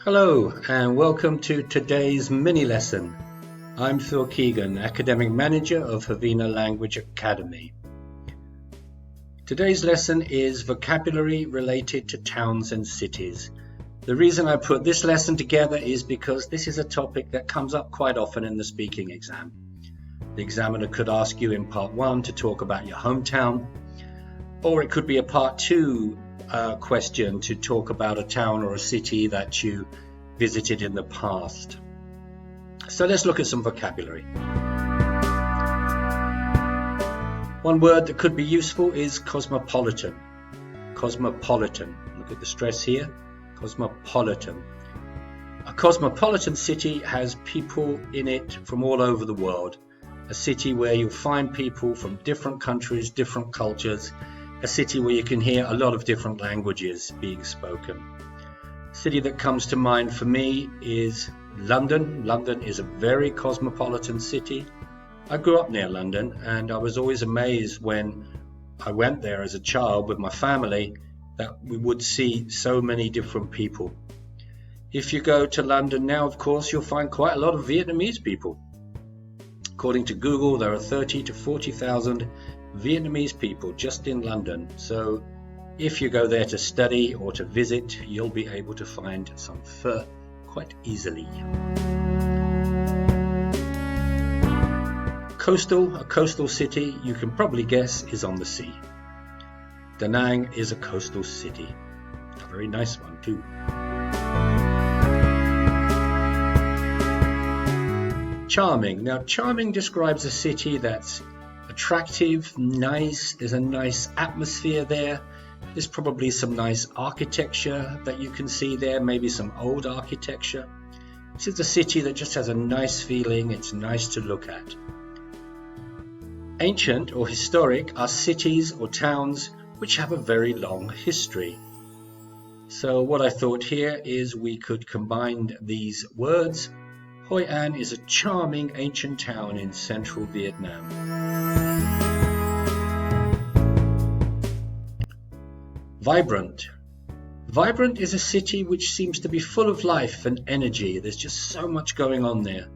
Hello and welcome to today's mini lesson. I'm PHILIP Keegan, Academic Manager of Havina Language Academy. Today's lesson is vocabulary related to towns and cities. The reason I put this lesson together is because this is a topic that comes up quite often in the speaking exam. The examiner could ask you in part 1 to talk about your hometown, or it could be a part 2 question to talk about a town or a city that you visited in the past. So let's look at some vocabulary. One word that could be useful is cosmopolitan. Cosmopolitan. Look at the stress here. Cosmopolitan. A cosmopolitan city has people in it from all over the world. A city where you'll find people from different countries, different cultures. A city where you can hear a lot of different languages being spoken. City that comes to mind for me is London. London is a very cosmopolitan city. I grew up near London and I was always amazed when I went there as a child with my family that we would see so many different people. If you go to London now, of course, you'll find quite a lot of Vietnamese people. According to Google, there are 30 to 40,000 Vietnamese people just in London. So if you go there to study or to visit, you'll be able to find some pho quite easily. A coastal city, you can probably guess, is on the sea. Da Nang is a coastal city. A very nice one too. Charming. Now, charming describes a city that's attractive, nice. There's a nice atmosphere there. There's probably some nice architecture that you can see there, maybe some old architecture. This is a city that just has a nice feeling. It's nice to look at. Ancient or historic are cities or towns which have a very long history. So what I thought here is we could combine these words. Hoi An is a charming ancient town in central Vietnam. Vibrant. Vibrant is a city which seems to be full of life and energy. There's just so much going on there.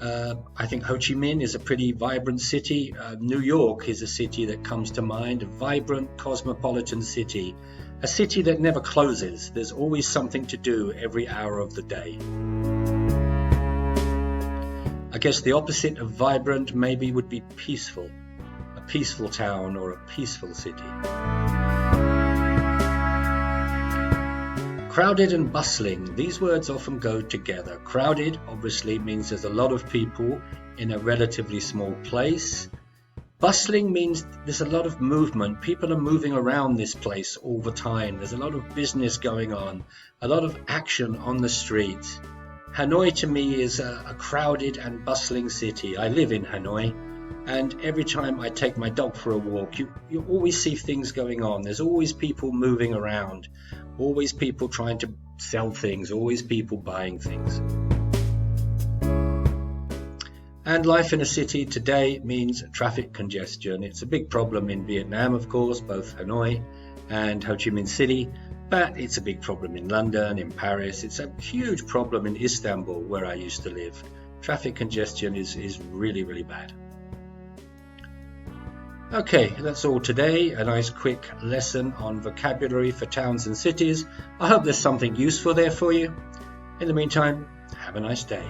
I think Ho Chi Minh is a pretty vibrant city. New York is a city that comes to mind, a vibrant cosmopolitan city. A city that never closes. There's always something to do every hour of the day. I guess the opposite of vibrant maybe would be peaceful. A peaceful town or a peaceful city. Crowded and bustling. These words often go together. Crowded obviously means there's a lot of people in a relatively small place. Bustling means there's a lot of movement. People are moving around this place all the time. There's a lot of business going on, a lot of action on the streets. Hanoi to me is a crowded and bustling city. I live in Hanoi, and every time I take my dog for a walk, you always see things going on. There's always people moving around, always people trying to sell things, always people buying things. And life in a city today means traffic congestion. It's a big problem in Vietnam, of course, both Hanoi and Ho Chi Minh City. But it's a big problem in London, in Paris. It's a huge problem in Istanbul, where I used to live. Traffic congestion is really, really bad. Okay, that's all today. A nice quick lesson on vocabulary for towns and cities. I hope there's something useful there for you. In the meantime, have a nice day.